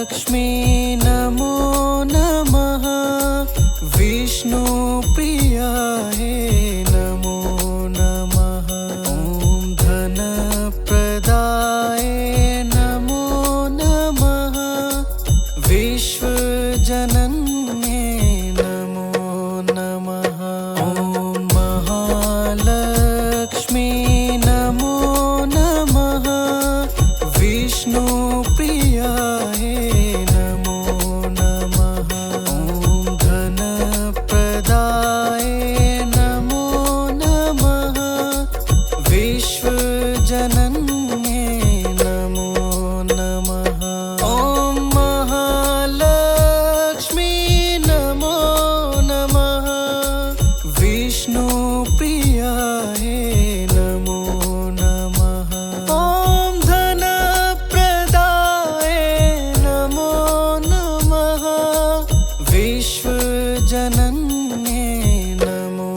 महालक्ष्मी नमो नमः। विष्णुप्रियायै नमो नमः। ॐ धनप्रदाये नमो नमः। विश्वजनन्ये नमो नमः। ॐ महालक्ष्मी नमो नमः। विष्णुप्रियायै नमो नमः। ॐ धनप्रदाये नमो नमः। विश्वजनन्ये नमो नमः। ॐ महालक्ष्मी नमो नमः। विष्णुप्रियायै नमो नमः। ॐ धनप्रदाये नमो नमः। विश्वजनन्ये नमो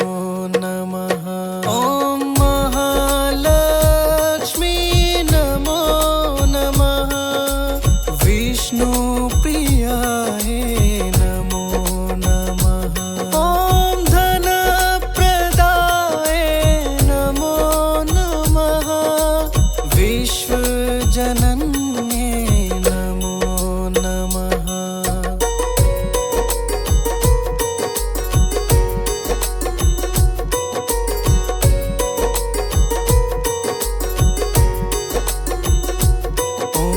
नमः। ॐ महालक्ष्मी नमो नमः। विष्णुप्रियायै नमो नमः। ॐ धनप्रदाये नमो नमः। विश्वजनन्ये नमो नमः। ॐ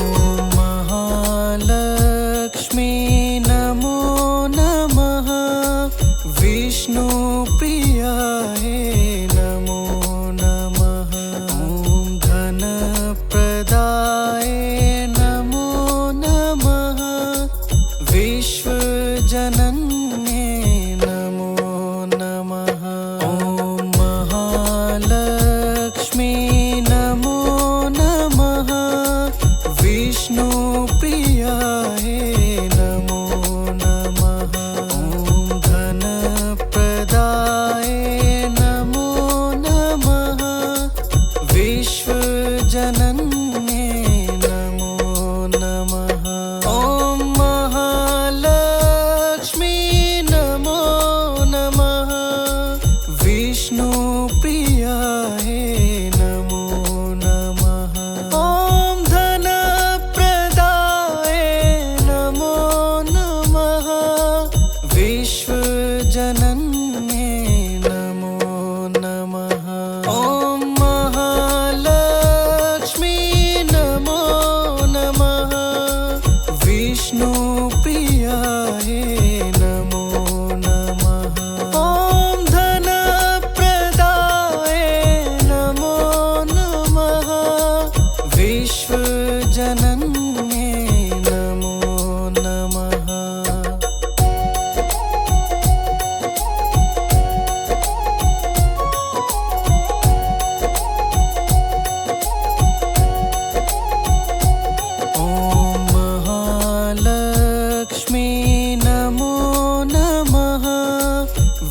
महालक्ष्मी नमो नमः। विष्णुप्रियायै नमो नमः। ॐ धनप्रदाये नमो नमः। विश्वजनन्ये नमो नमः। ॐ महालक्ष्मी नमो नमः। विष्णुप्रियायै नमो नमः। ॐ धनप्रदाये नमो नमः। विश्वजनन्ये नमो नमः। ॐ महालक्ष्मी नमो नमः। विष्णुप्रियायै नमो नमः। ॐ धनप्रदाये नमो नमः। विश्वजनन्ये नमो नमः। ॐ महालक्ष्मी नमो नमः। विष्णुप्रियायै नमो नमः। ॐ धनप्रदाये नमो नमः। विश्वजनन्ये नमो नमः। ॐ महालक्ष्मी नमो नमः।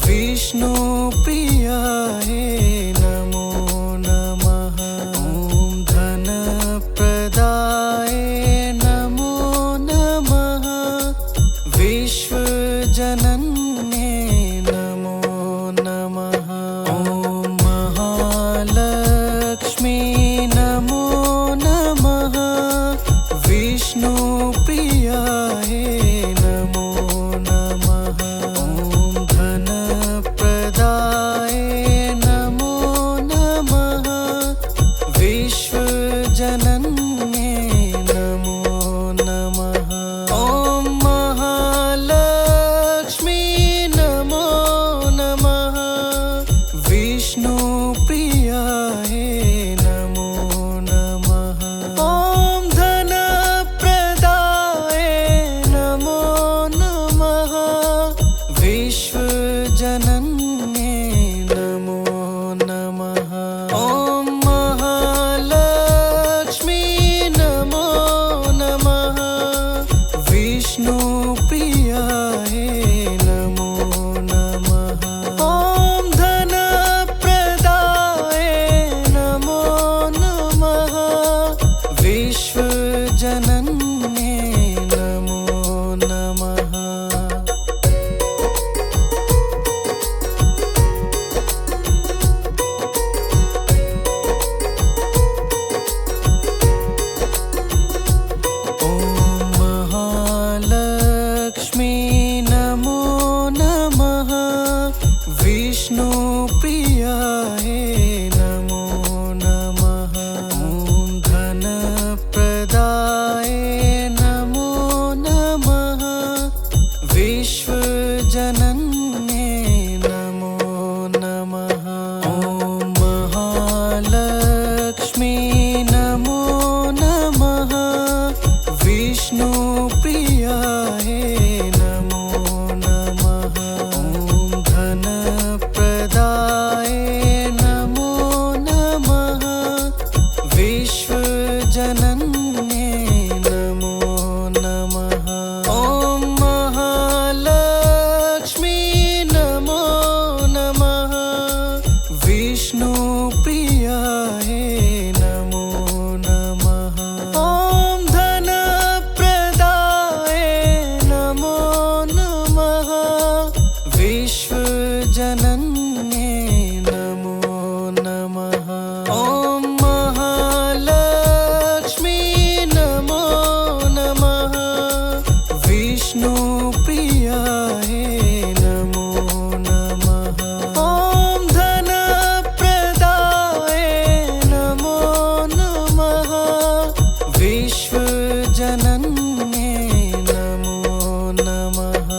विष्णुप्रियायै नमो नमः। ॐ धनप्रदाये नमो नमः। विश्वजनन्ये नमो नमः। ॐ महालक्ष्मी नमो नमः। विष्णुप्रियायै नमो नमः। ॐ धनप्रदाये नमो नमः। विश्वजनन्ये नमो नमः। ॐ महालक्ष्मी नमो नमः। विष्णुप्रियायै नमो नमः। ॐ धनप्रदाये नमो नमः। विश्वजनन्ये नमो नमः। ॐ महालक्ष्मी नमो नमः। विष्णुप्रियायै नमो नमः। ॐ धनप्रदाये नमो नमः। विश्वजनन्ये नमो प्रियाय नमो नमः। ॐ धनप्रदाय नमो नमः। विश्वजनन्ये नमो नमः। ॐ महालक्ष्मी नमो नमः। विष्णुप्रियाय नमो नमः। ॐ धनप्रदाय नमो नमः। विश्वजनन्ये नमो नमः। ॐ महालक्ष्मी नमो नमः। विष्णुप्रियाय नमो नमः। ॐ धनप्रदाय नमो नमः। विश्वजनन्ये नमो नमः।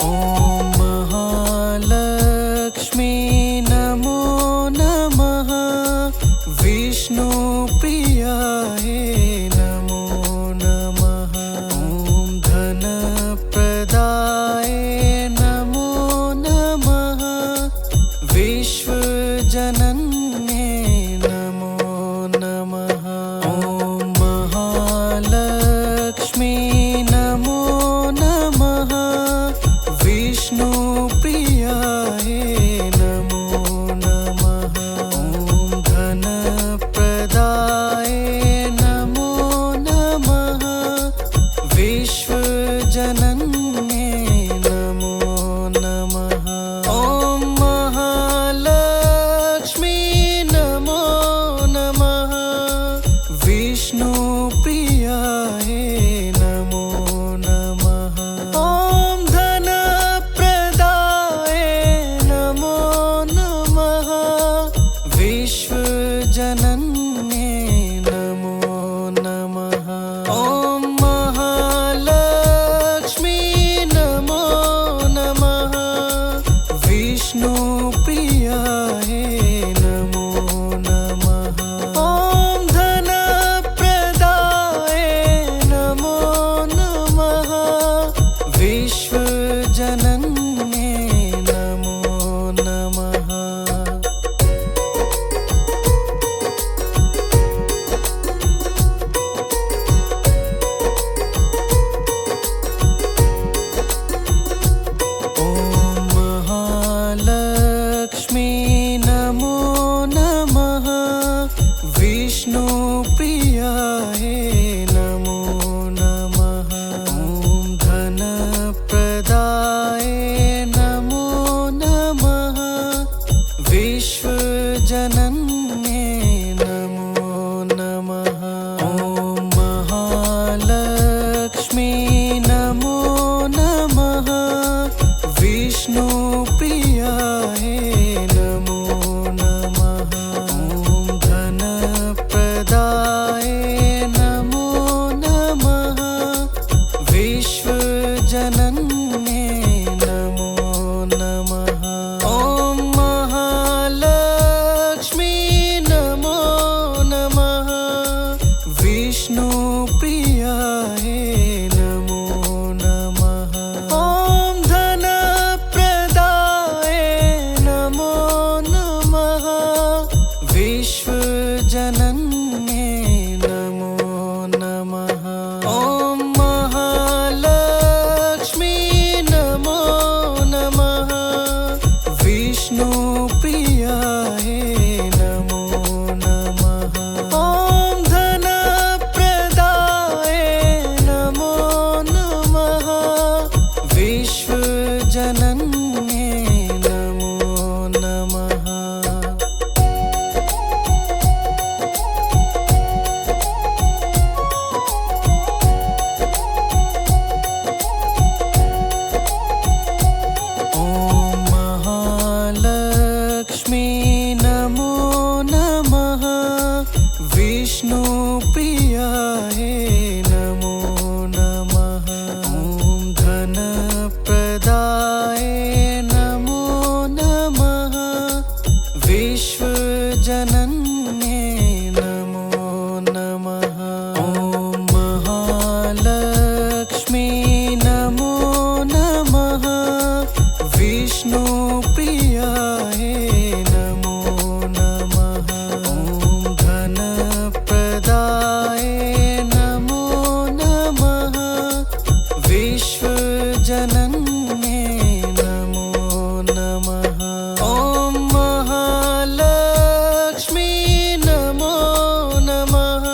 ॐ महालक्ष्मी नमो नमः। विष्णुप्रियाय नमो नमः। ॐ धनप्रदाय नमो नमः। विश्वजनन्ये नमो नमः। ॐ महालक्ष्मी नमो नमः। विष्णुप्रियाय नमो नमः। ॐ धनप्रदाय नमो नमः। विश्वजनन्ये नमो नमः। ॐ महालक्ष्मी नमो नमः। विष्णुप्रियाय नमो नमः। ॐ धनप्रदाय नमो नमः। विश्वजनन्ये नमो नमः। ॐ महालक्ष्मी नमो नमः। विष्णुप्रियाय नमो नमः। ॐ धनप्रदाय नमो नमः। विश्वजनन्ये नमो नमः। ॐ महालक्ष्मी नमो नमः। विष्णुप्रियाय नमो नमः। ॐ धनप्रदाय नमो नमः। विश्वजनन्ये नमो नमः। ॐ महालक्ष्मी नमो नमः। विष्णुप्रियाय नमो नमः। ॐ धनप्रदाय नमो नमः। विश्वजनन्ये नमो नमः। ॐ महालक्ष्मी नमो नमः। विष्णुप्रियाय नमो नमः। ॐ धनप्रदाय विष्णुप्रियाय नमो नमः। ॐ धनप्रदाय नमो नमः। विश्वजनन्ये नमो नमः। ॐ महालक्ष्मी नमो नमः।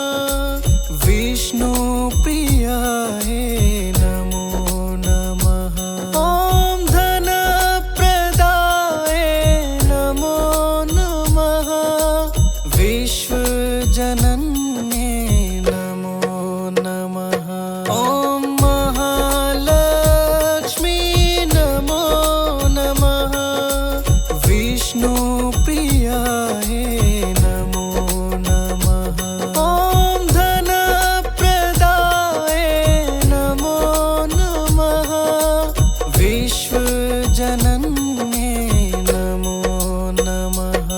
विष्णुप्रियाय नमो नमः। ॐ धनप्रदाय नमो नमः। विश्वजनन्ये नमो नमः। ॐ महालक्ष्मी नमो नमः। विष्णुप्रियाय नमो नमः। ॐ धनप्रदाय नमो नमः। विश्वजनन्ये नमो नमः।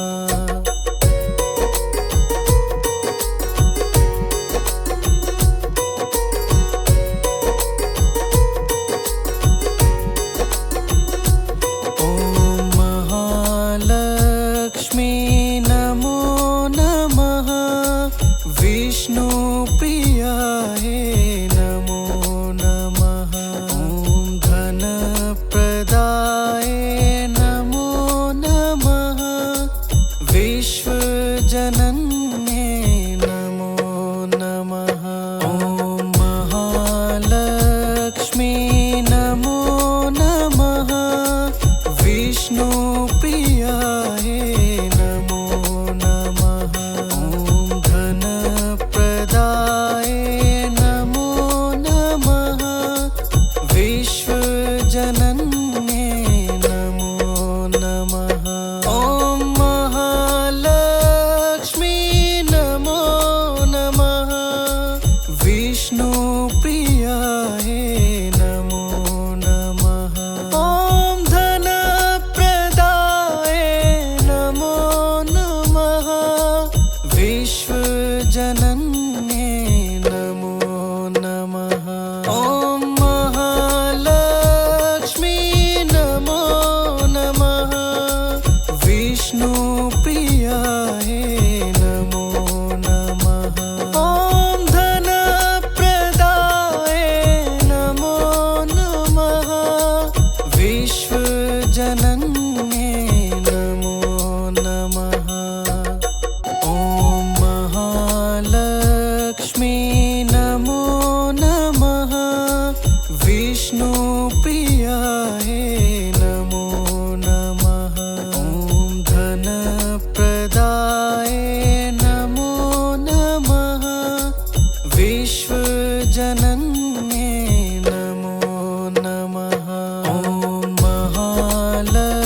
ॐ महालक्ष्मी नमो नमः। विष्णुप्रियाय नमो नमः। ॐ धनप्रदाय नमो नमः। विश्वजनन्ये नमो नमः। ॐ महालक्ष्मी नमो नमः। विष्णुप्रियाय नमो नमः। ॐ धनप्रदाय नमो नमः। विश्वजनन्ये नमो नमः। ॐ महालक्ष्मी नमो नमः। विष्णुप्रियाय नमो नमः। ॐ धनप्रदाय नमो नमः। विश्वजनन्ये नमो नमः। ॐ महालक्ष्मी नमो नमः। विष्णुप्रियाय नमो नमः। ॐ धनप्रदाय नमो नमः। विश्वजनन्ये नमो नमः। ॐ महालक्ष्मी नमो नमः। विष्णुप्रियाय नमो नमः। ॐ धनप्रदाय नमो नमः। विश्वजनन्ये नमो नमः। ॐ महालक्ष्मी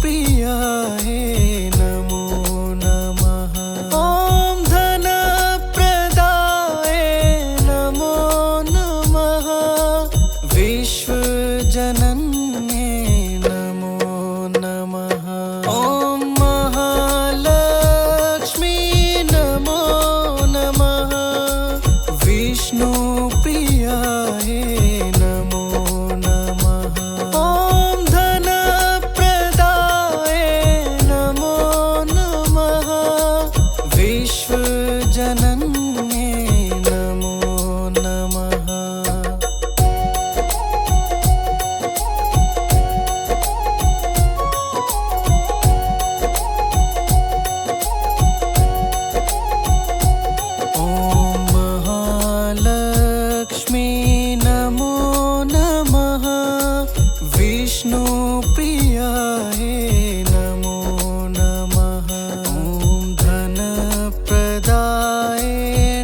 प्रियाय नमो नमः। ॐ धनप्रदाय नमो नमः। विश्वजनन्ये नमो नमः। ॐ महालक्ष्मी नमो नमः। विष्णुप्रियाय नमो नमः। ॐ धनप्रदाय नमो नमः। विश्वजनन्ये नमो नमः। ॐ महालक्ष्मी नमो नमः। विष्णुप्रियाय नमो नमः। ॐ धनप्रदाय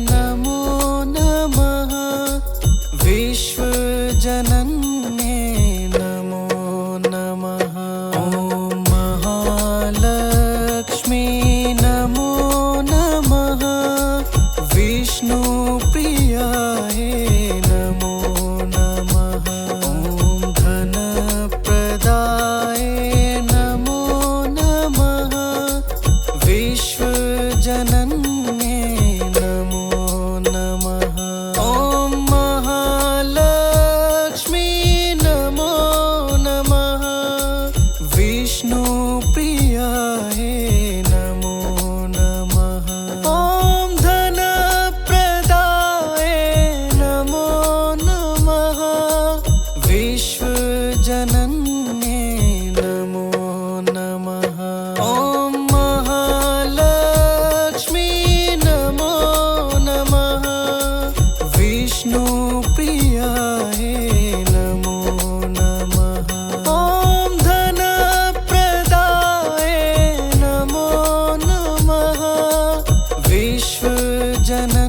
नमो नमः। विश्वजनन्ये नमो नमः। ॐ महालक्ष्मी नमो नमः। विष्णुप्रियाय नमो नमः। ॐ धनप्रदाय नमो नमः। विश्वजनन्ये नमो नमः। ॐ महालक्ष्मी नमो नमः। विष्णुप्रियाय नमो नमः। ॐ धनप्रदाय नमो नमः। विश्वजनन्ये नमो नमः। ॐ महालक्ष्मी नमो नमः। विष्णुप्रियाय नमो नमः। ॐ धनप्रदाय नमो नमः। विश्वजनन्ये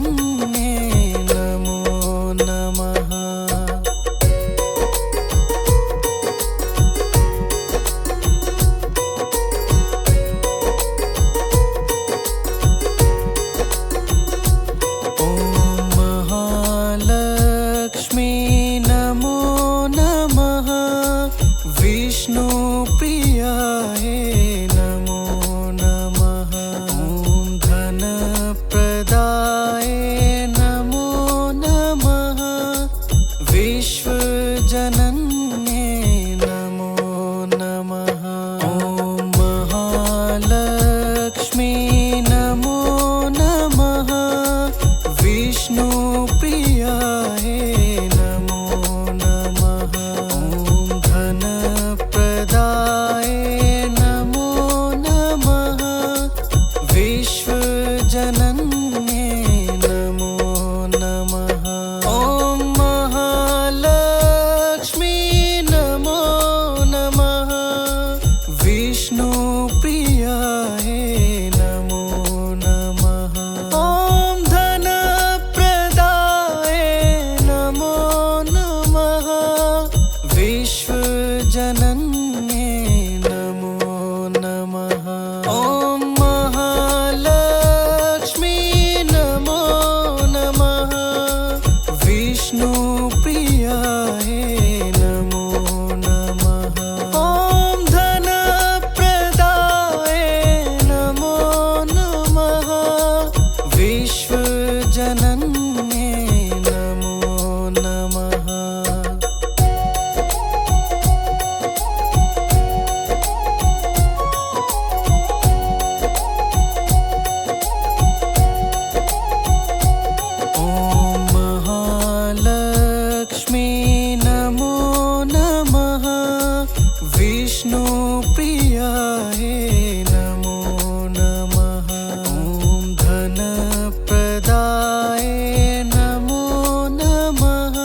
नमो नमः। ॐ महालक्ष्मी नमो नमः। विष्णुप्रियाय नमो नमः। ॐ धनप्रदाय नमो नमः। विश्वजनन्ये नमो नमः। ॐ महालक्ष्मी नमो नमः। विष्णुप्रियाय नमो नमः। ॐ धनप्रदाय नमो नमः। विश्वजनन्ये नमो नमः। ॐ महालक्ष्मी नमो नमः। विष्णुप्रियाय नमो नमः। ॐ धनप्रदाय नमो नमः। विश्वजनन्ये नमो नमः। ॐ महालक्ष्मी नमो नमः। विष्णुप्रियाय नमो नमः। ॐ धनप्रदाय नमो नमः। विश्वजनन्ये नमो नमः। ॐ महालक्ष्मी नमो नमः। विष्णुप्रियाय नमो नमः। ॐ धनप्रदाय नमो नमः।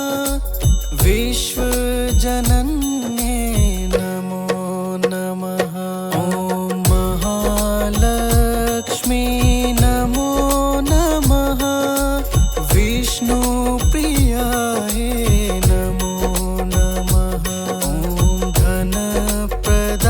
विश्वजनन्ये नमो नमः। ॐ महालक्ष्मी नमो नमः। विष्णुप्रियाय नमो नमः। ॐ धनप्रदाय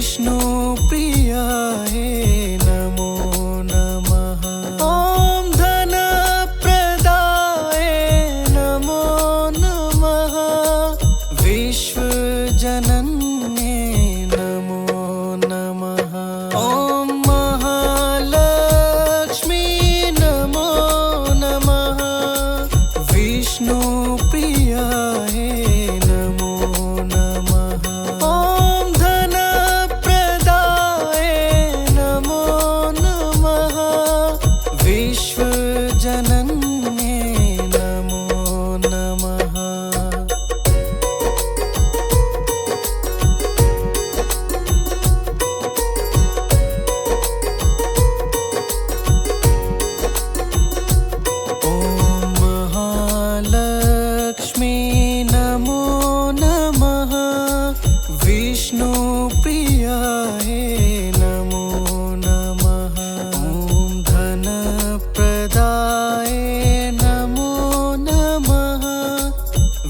विष्णुप्रियाय नमो नमः। ॐ धनप्रदाय नमो नमः। विश्वजनन्ये नमो नमः। ॐ महालक्ष्मी नमो नमः। विष्णुप्रियाय नमो नमः। ॐ धनप्रदाय नमो नमः। विश्वजनन्ये नमो नमः। ॐ महालक्ष्मी नमो नमः। विष्णुप्रियाय नमो नमः। ॐ धनप्रदाय नमो नमः।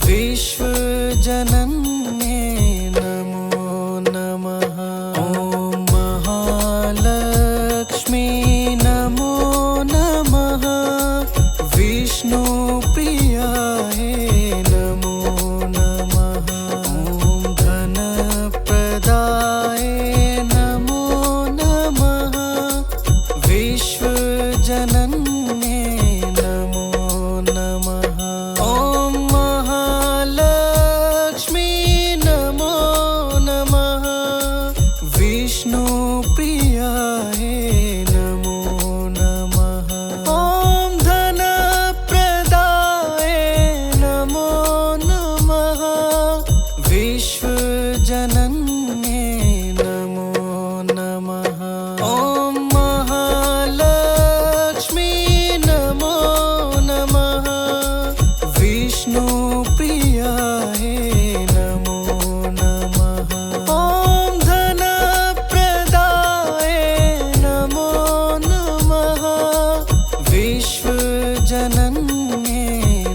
विश्वजनन्ये नमो नमः। ॐ महालक्ष्मी नमो नमः। विष्णुप्रियाय नमो नमः। ॐ धनप्रदाय नमो नमः। विश्वजनन्ये नमो नमः। ॐ महालक्ष्मी नमो नमः। विष्णुप्रियाय नमो नमः। ॐ धनप्रदाय नमो नमः। विश्वजनन्ये नमो नमः। ॐ महालक्ष्मी नमो नमः। विष्णुप्रियाय नमो नमः। ॐ धनप्रदाय नमो नमः। विश्वजनन्ये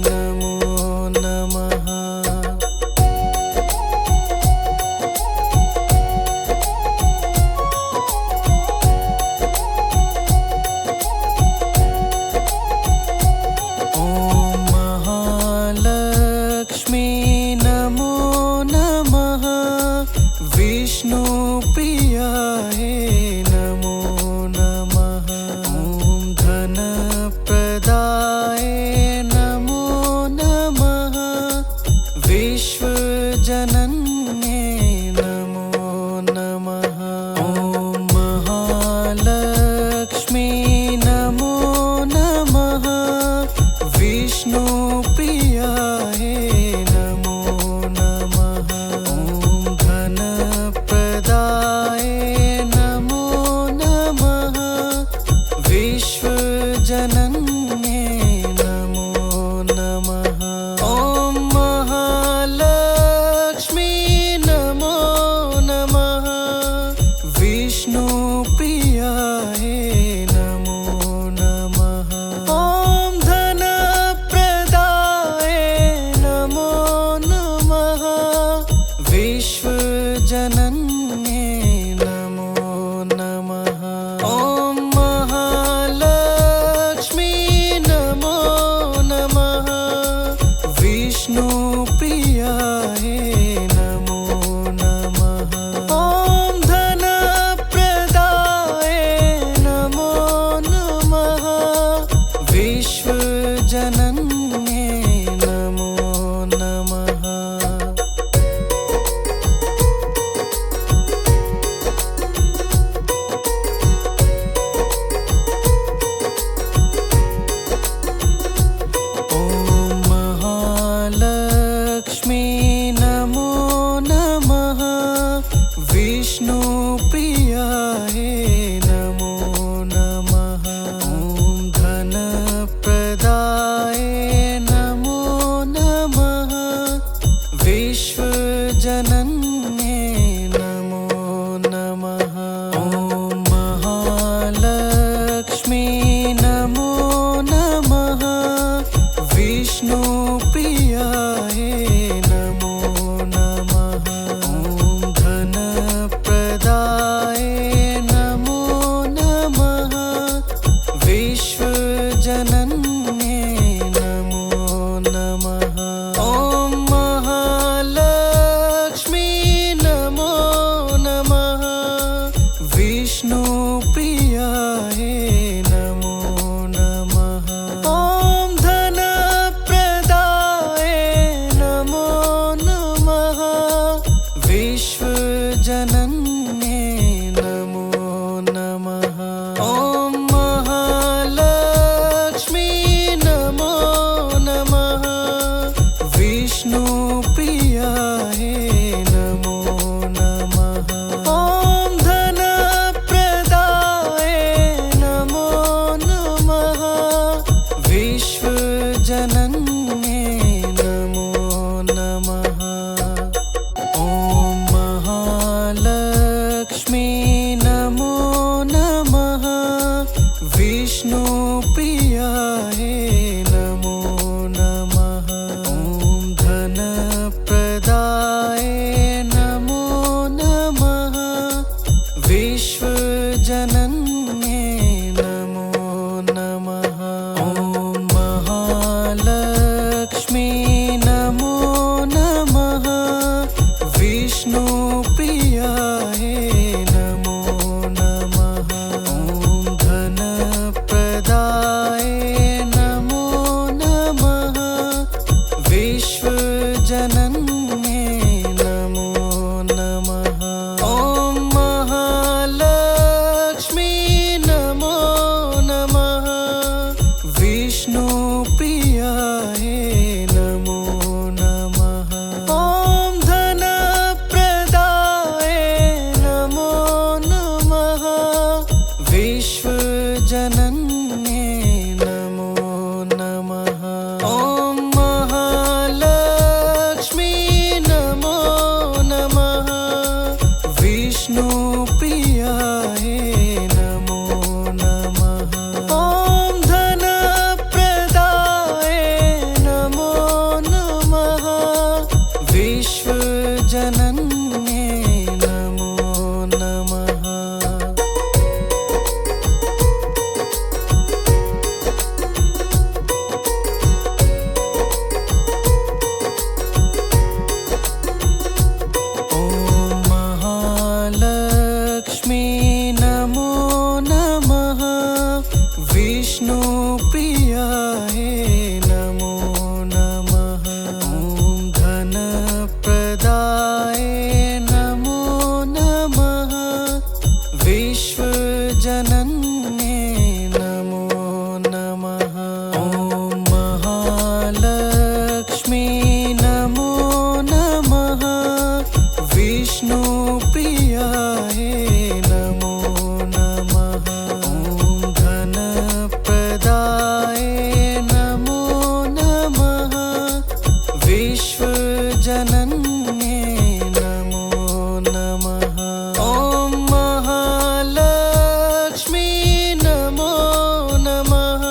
नमो नमः। ॐ महालक्ष्मी नमो नमः। विष्णुप्रियाय नमो नमः। ॐ धनप्रदाय नमो नमः। विश्वजनन्ये नमो नमः। ॐ महालक्ष्मी नमो नमः। विष्णुप्रियाय नमो नमः। ॐ धनप्रदाय नमो नमः। विश्वजनन्ये नमो नमः। ॐ महालक्ष्मी नमो नमः। विष्णुप्रियाय नमो नमः। ॐ धनप्रदाय नमो नमः। विश्वजनन्ये नमो नमः। ॐ महालक्ष्मी नमो नमः। विष्णुप्रियाय नमो नमः। ॐ धनप्रदाय नमो नमः। विश्वजनन्ये नमो नमः। ॐ महालक्ष्मी नमो नमः। विष्णुप्रियाय नमो नमः। ॐ धनप्रदाय नमो नमः। विश्वजनन्ये नमो नमः। ॐ महालक्ष्मी नमो नमः। विष्णुप्रियाय नमो नमः। ॐ धनप्रदाय विष्णुप्रियाय नमो नमः। ॐ धनप्रदाय नमो नमः। विश्वजनन्ये नमो नमः। विष्णुप्रियाय नमो नमः। ॐ धनप्रदाय नमो नमः। विश्वजनन्ये नमो नमः। ॐ महालक्ष्मी नमो नमः। विष्णुप्रियाय नमो नमः। ॐ धनप्रदाय नमो नमः। विश्वजनन्ये नमो नमः। ॐ महालक्ष्मी नमो नमः।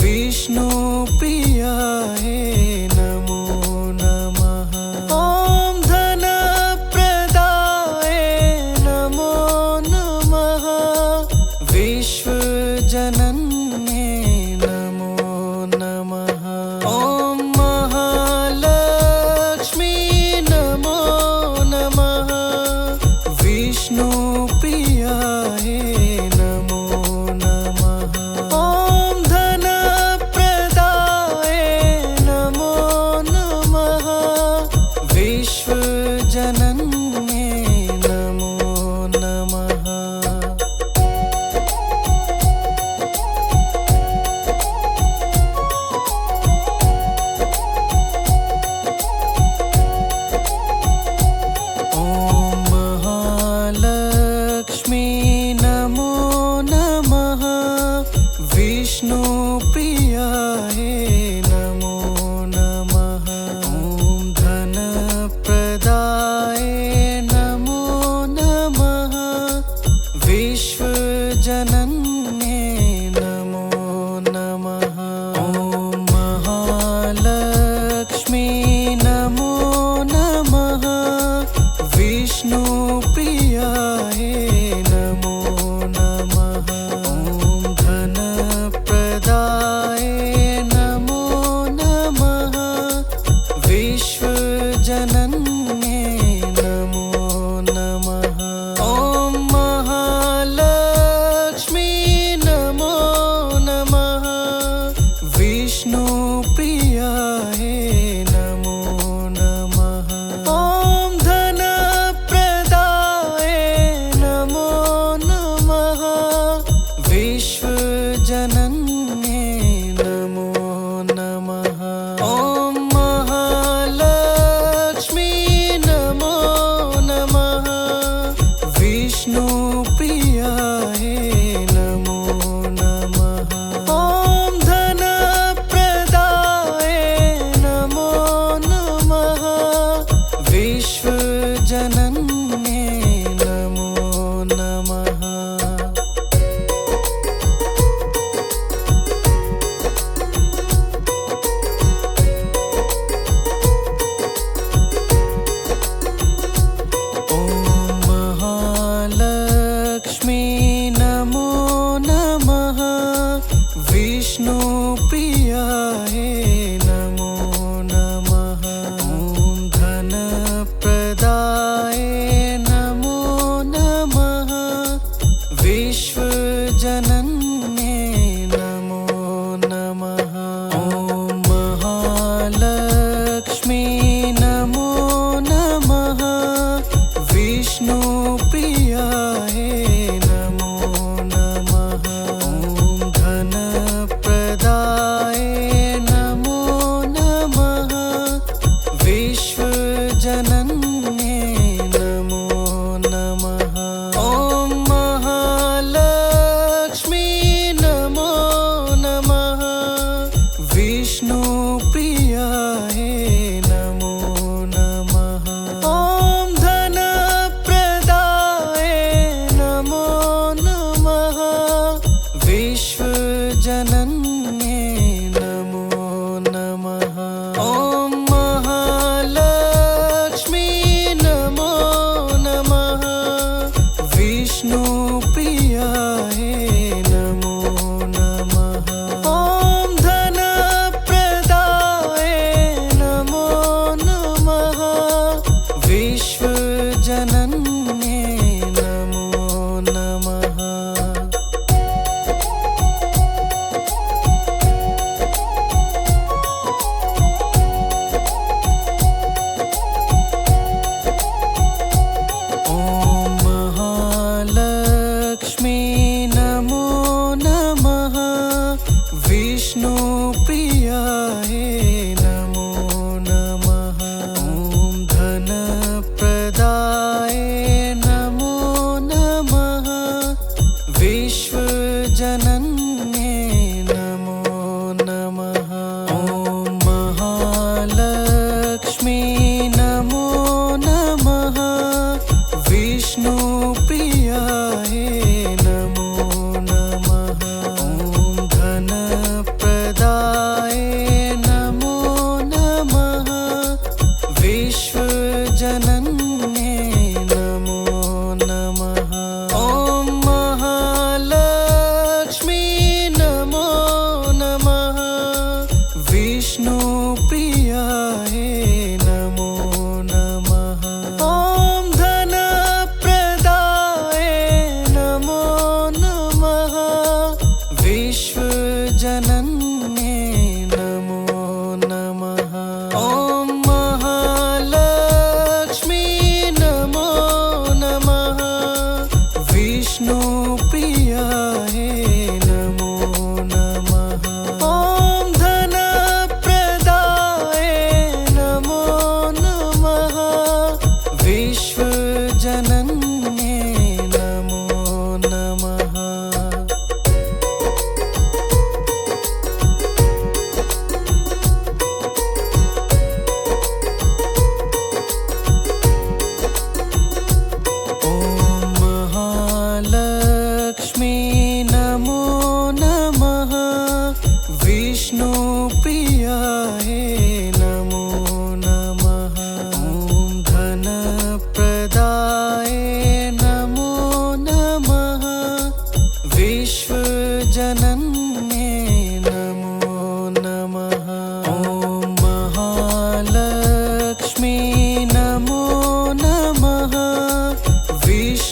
विष्णुप्रियाय नमो नमः। ॐ धनप्रदाय नमो नमः। विश्वजनन्ये नमो नमः। ॐ महालक्ष्मी नमो नमः। विष्णुप्रियाय नमो नमः। ॐ धनप्रदाय नमो नमः। विश्वजनन्ये नमो नमः। ॐ महालक्ष्मी नमो नमः। विष्णुप्रियाय नमो नमः। ॐ धनप्रदाय नमो नमः। विश्वजनन्ये नमो नमः। ॐ महालक्ष्मी नमो नमः। विष्णुप्रियाय नमो नमः। ॐ धनप्रदाय नमो नमः। विश्वजनन्ये नमो नमः। ॐ महालक्ष्मी नमो नमः। विष्णुप्रियाय नमो नमः। ॐ धनप्रदाय नमो नमः। विश्वजनन्ये नमो नमः। ॐ महालक्ष्मी नमो नमः। विष्णुप्रियाय नमो नमः। ॐ धनप्रदाय नमो नमः। विश्वजनन्ये नमो नमः। ॐ महालक्ष्मी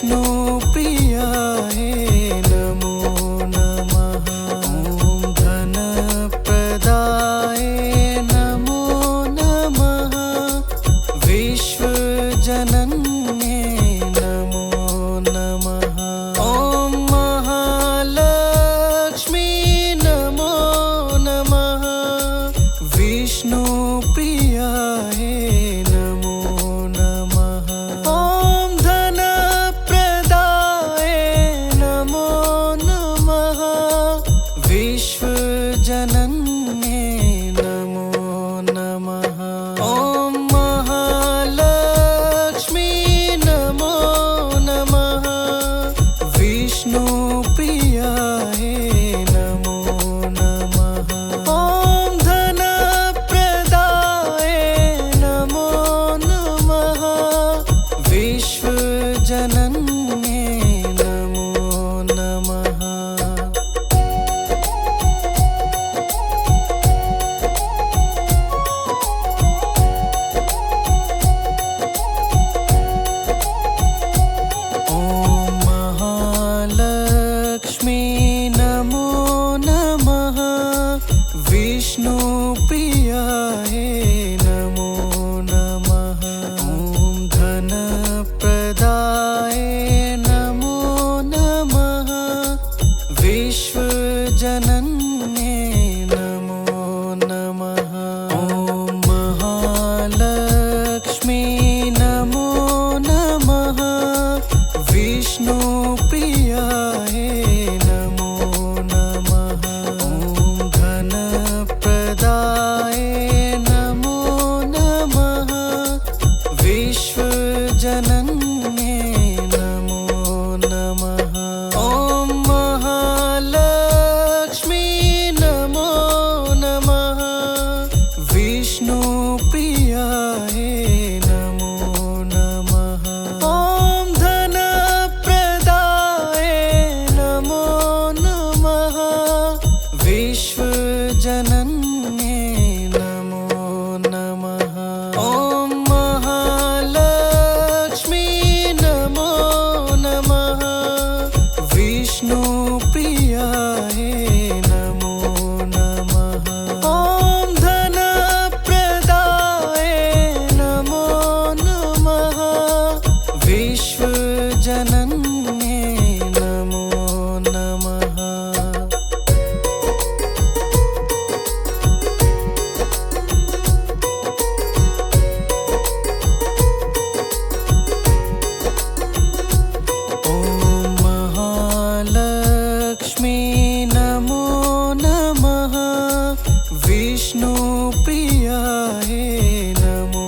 विष्णुप्रियाय नमो नमः। ॐ धनप्रदाय नमो नमः। विश्वजनन्ये नमो नमः। ॐ महालक्ष्मी नमो नमः। विष्णुप्रियाय नमो नमः। ॐ धनप्रदाय नमो नमः। विश्वजनन्ये नमो नमः। ॐ महालक्ष्मी नमो नमः। विष्णुप्रियाय नमो नमः। ॐ धनप्रदाय नमो नमः। विश्वजनन्ये नमो नमः। ॐ महालक्ष्मी नमो नमः। विष्णुप्रियाय नमो नमः। ॐ धनप्रदाय नमो नमः। विश्वजनन्ये नमो नमः। ॐ महालक्ष्मी नमो नमः। विष्णुप्रियाय नमो नमः। ॐ धनप्रदाय नमो नमः। विश्वजनन्ये नमो नमः। ॐ महालक्ष्मी नमो नमः। विष्णुप्रियाय नमो नमः। ॐ धनप्रदाय नमो नमः। विश्वजनन्ये नमो नमः। ॐ महालक्ष्मी नमो नमः। विष्णुप्रियाय नमो नमः। ॐ धनप्रदाय नमो नमः। विश्वजनन्ये नमो नमः। ॐ महालक्ष्मी नमो नमः। विष्णुप्रियाय नमो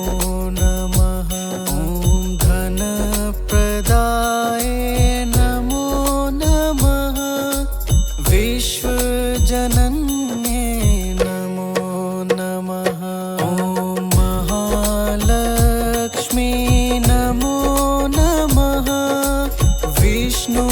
नमः। ॐ धनप्रदाय नमो नमः। विश्वजनन्ये नमो नमः। ॐ महालक्ष्मी नमो नमः। विष्णु